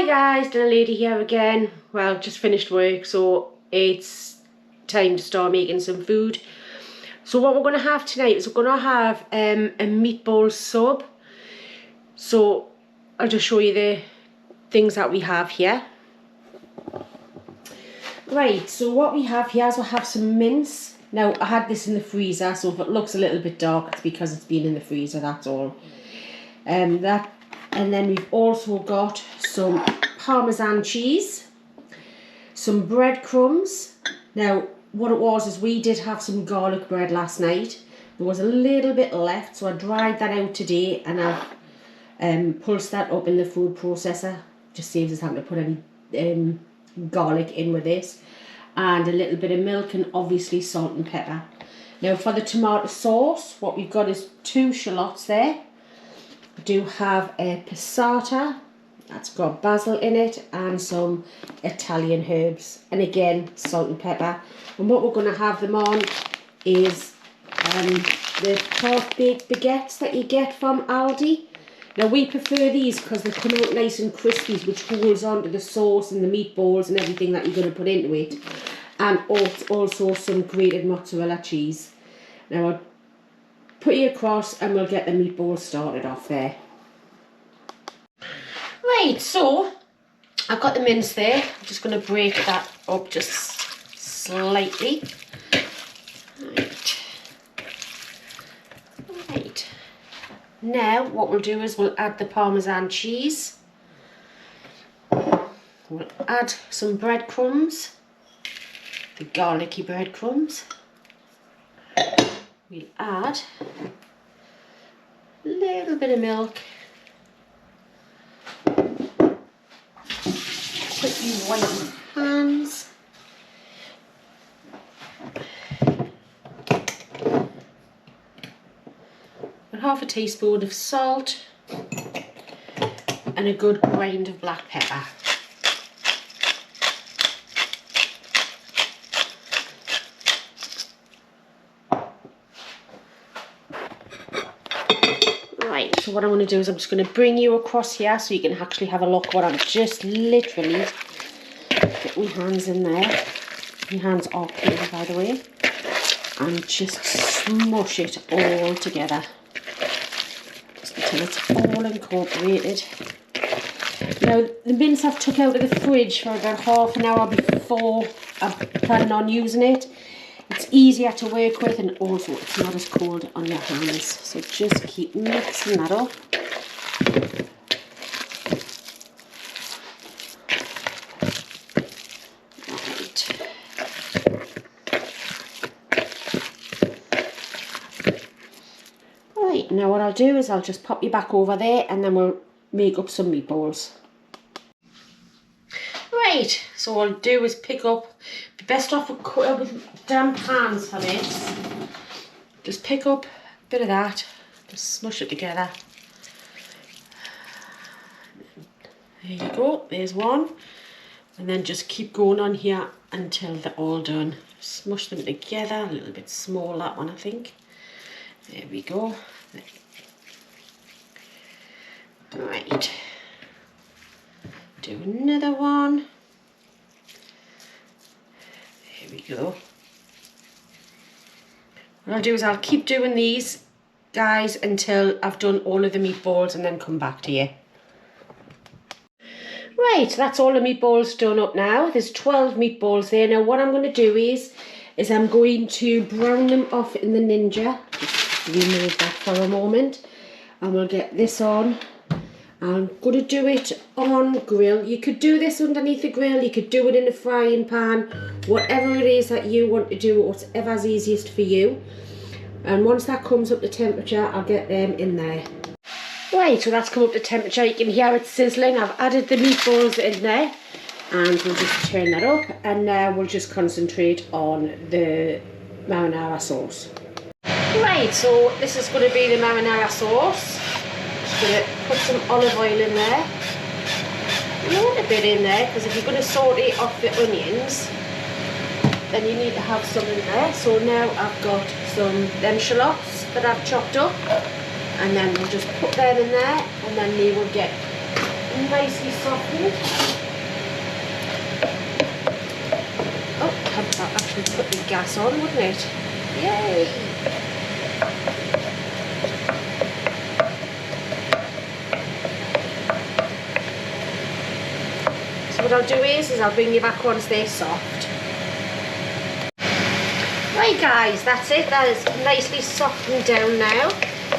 Hi guys, Dinner Lady here again. Well, just finished work, so it's time to start making some food. So what we're going to have tonight is we're going to have a meatball sub. So I'll just show you the things that we have here. Right, so what we have here is we'll have some mince. Now I had this in the freezer, so if it looks a little bit dark, it's because it's been in the freezer, that's all. And then we've also got some Parmesan cheese, some breadcrumbs. Now what it was is we did have some garlic bread last night. There was a little bit left, so I dried that out today and I've pulsed that up in the food processor. Just saves us having to put any garlic in with this. And a little bit of milk and obviously salt and pepper. Now for the tomato sauce, what we've got is 2 shallots there. I do have a passata, that's got basil in it, and some Italian herbs, and again salt and pepper. And what we're going to have them on is the half-baked baguettes that you get from Aldi. Now we prefer these because they come out nice and crispy, which holds on to the sauce and the meatballs and everything that you're going to put into it. And also some grated mozzarella cheese. Now I'll put you across and we'll get the meatballs started off there. Right, so I've got the mince there. I'm just going to break that up just slightly. Right. Now what we'll do is we'll add the Parmesan cheese. We'll add some breadcrumbs, the garlicky breadcrumbs. We'll add a little bit of milk, quickly wipe my hands, and half a teaspoon of salt and a good grind of black pepper. Right, so what I'm going to do is I'm just going to bring you across here so you can actually have a look what I'm just literally get my hands in there. My hands are clean, by the way, and just smush it all together just until it's all incorporated. Now the mince I've took out of the fridge for about half an hour before I'm planning on using it. It's easier to work with and also it's not as cold on your hands. So just keep mixing that up. Right, now what I'll do is I'll just pop you back over there and then we'll make up some meatballs. Right, so what I'll do is pick up, be best off with damp hands for this. Just pick up a bit of that, just smush it together. There you go, there's one. And then just keep going on here until they're all done. Smush them together, a little bit small that one I think. There we go. Right, do another one. There we go. What I'll do is I'll keep doing these guys until I've done all of the meatballs and then come back to you. Right, that's all the meatballs done up now. There's 12 meatballs there. Now what I'm going to do is I'm going to brown them off in the Ninja. Just remove that for a moment. And we'll get this on. I'm going to do it on grill. You could do this underneath the grill, you could do it in a frying pan, whatever it is that you want to do, whatever's easiest for you. And once that comes up to temperature, I'll get them in there. Right, so that's come up to temperature, you can hear it sizzling. I've added the meatballs in there and we'll just turn that up and now we'll just concentrate on the marinara sauce. Right, so this is going to be the marinara sauce. Going to put some olive oil in there. You want a bit in there because if you're going to saute off the onions, then you need to have some in there. So now I've got them shallots that I've chopped up, and then we'll just put them in there, and then they will get nicely softened. Oh, that actually put the gas on, wouldn't it? Yay! So what I'll do is I'll bring you back once they're soft. Right guys, that's it. That is nicely softened down now.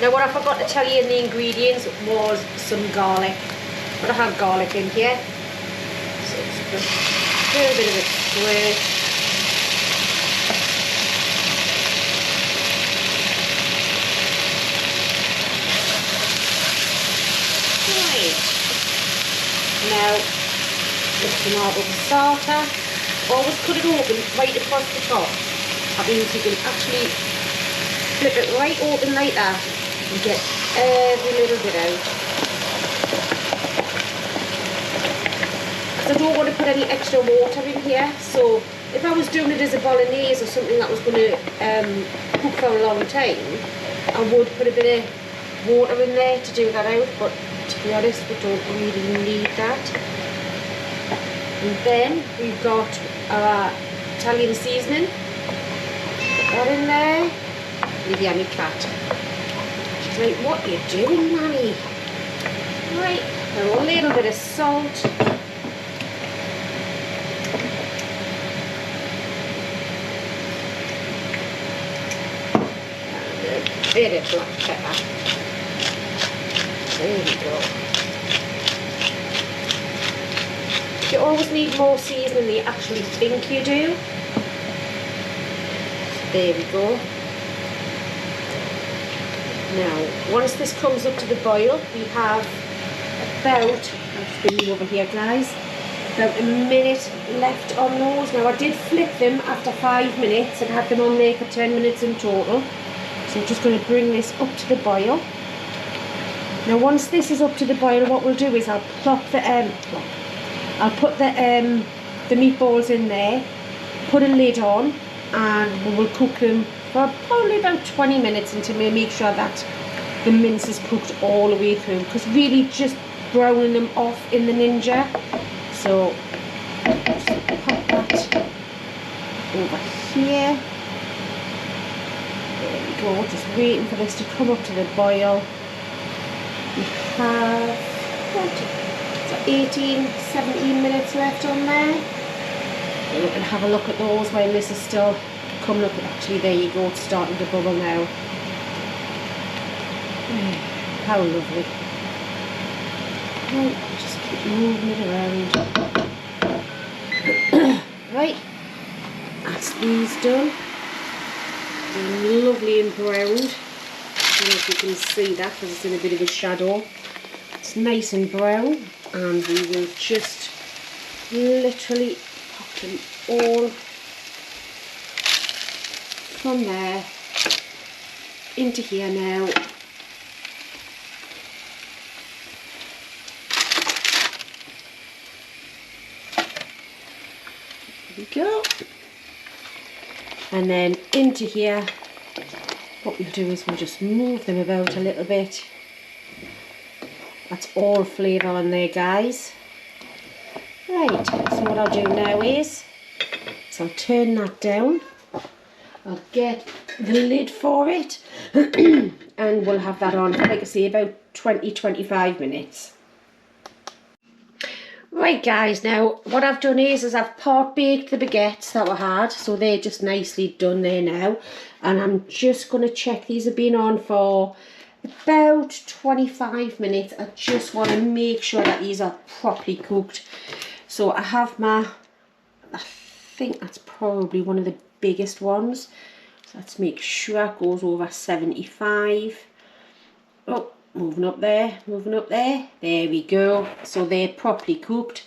Now what I forgot to tell you in the ingredients was some garlic. But I have garlic in here. So just a little bit of a squirt. Right. Now, mix the marble passata. Always cut it open right across the top. That means you can actually flip it right open like that and get every little bit out. Because I don't want to put any extra water in here, so if I was doing it as a bolognese or something that was going to cook for a long time, I would put a bit of water in there to do that out, but to be honest, we don't really need that. And then we've got our Italian seasoning. Put that in there. Lydia, my cat. She's like, what are you doing, Nanny? Right, a little bit of salt. And a bit of black pepper. There we go. You always need more seasoning than you actually think you do. There we go. Now, once this comes up to the boil, we have about, I'll just bring you over here guys, about a minute left on those. Now I did flip them after 5 minutes and had them on there for 10 minutes in total. So I'm just going to bring this up to the boil. Now once this is up to the boil, what we'll do is I'll plop the, I'll put the meatballs in there, put a lid on, and we will cook them for probably about 20 minutes until we make sure that the mince is cooked all the way through, because really just browning them off in the Ninja. So just pop that over here. There we go, just waiting for this to come up to the boil. We have 18, 17 minutes left on there. We can have a look at those while this is still coming up. Actually, there you go, it's starting to bubble now. How lovely. Right, just keep moving it around. Right, that's these done. They're lovely and browned. I don't know if you can see that because it's in a bit of a shadow. It's nice and brown, and we will just literally pop them all from there into here now. There we go. And then into here, what we'll do is we'll just move them about a little bit. That's all flavour on there, guys. Right, so what I'll do now is I'll turn that down. I'll get the lid for it and we'll have that on for, like I say, about 20-25 minutes. Right guys, now what I've done is I've part baked the baguettes that we had, so they're just nicely done there now, and I'm just going to check these have been on for about 25 minutes. I just want to make sure that these are properly cooked. So I have my, I think that's probably one of the biggest ones, so let's make sure it goes over 75. Oh, moving up there, there we go. So they're properly cooked.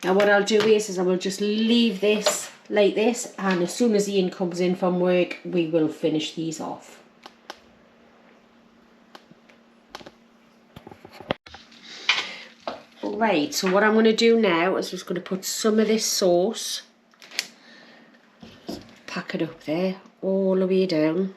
Now what I'll do is I will just leave this like this, and as soon as Ian comes in from work we will finish these off. Right, so what I'm going to do now is just going to put some of this sauce, just pack it up there all the way down.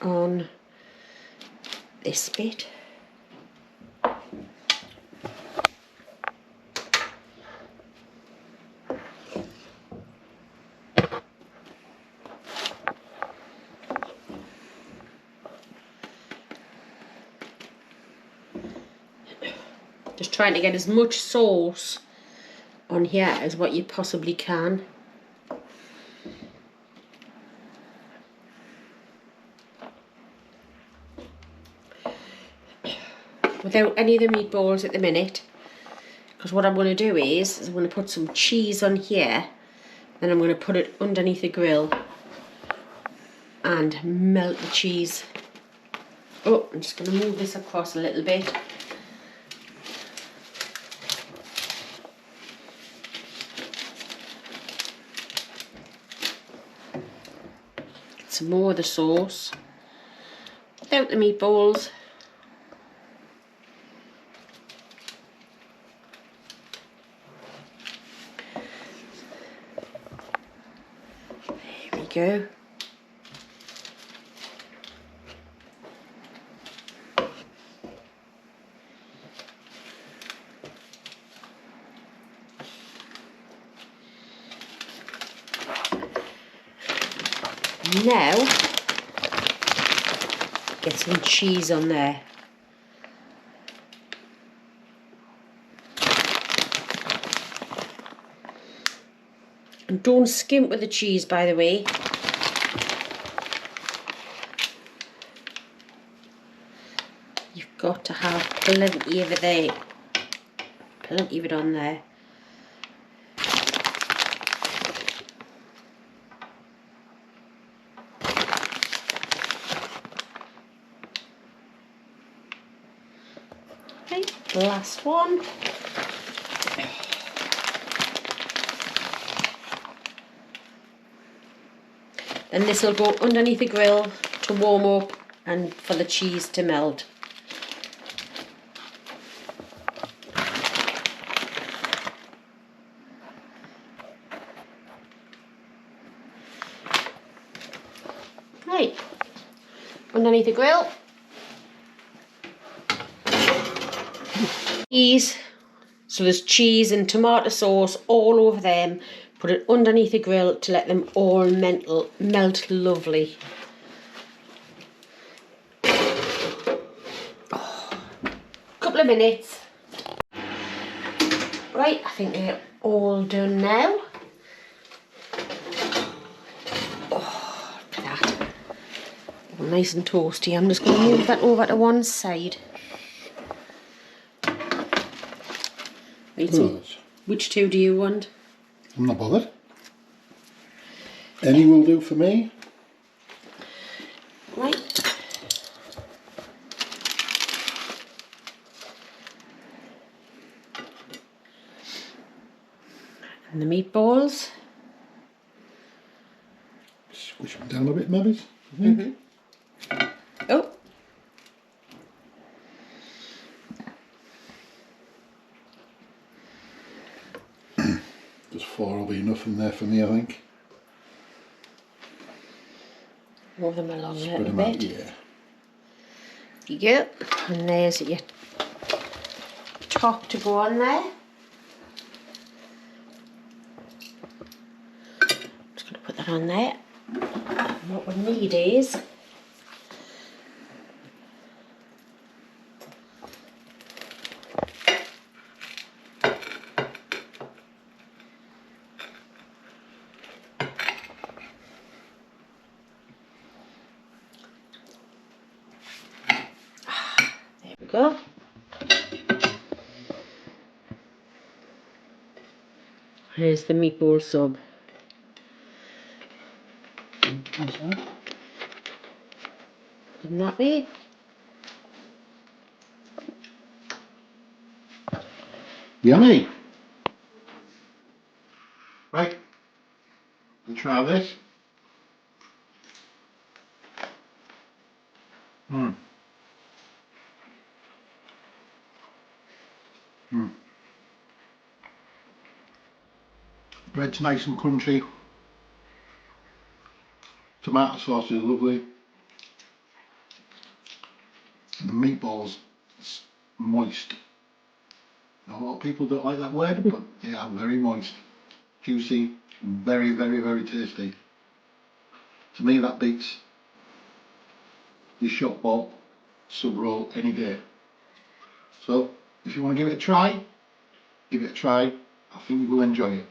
on this bit. Just trying to get as much sauce on here as what you possibly can. Without any of the meatballs at the minute, because what I'm going to do is I'm going to put some cheese on here, then I'm going to put it underneath the grill and melt the cheese. Oh, I'm just going to move this across a little bit. Get some more of the sauce without the meatballs. There we go. Now, get some cheese on there. And don't skimp with the cheese, by the way. You've got to have plenty of it there. Plenty of it on there. Okay, last one. Then this will go underneath the grill to warm up and for the cheese to melt. Right, underneath the grill. Cheese. So there's cheese and tomato sauce all over them. Put it underneath the grill to let them all melt lovely. Oh, couple of minutes. Right, I think they're all done now. Oh, look at that. All nice and toasty. I'm just going to move that over to one side. Which two do you want? I'm not bothered. Any will do for me. Right. And the meatballs. Squish them down a bit, maybe. I think. Oh. Just 4 will be enough in there for me, I think. Move them along Spread a little them bit. out, yeah. You go. And there's your top to go on there. Just going to put that on there. And what we need is go. Here's the meatball sub. Isn't that me? Yummy! Right, let's try this. Bread's nice and crunchy. Tomato sauce is lovely. The meatballs moist. Now, a lot of people don't like that word, but they are very moist, juicy, very, very, very tasty. To me, that beats the shop bought sub roll any day. So, if you want to give it a try, give it a try. I think you will enjoy it.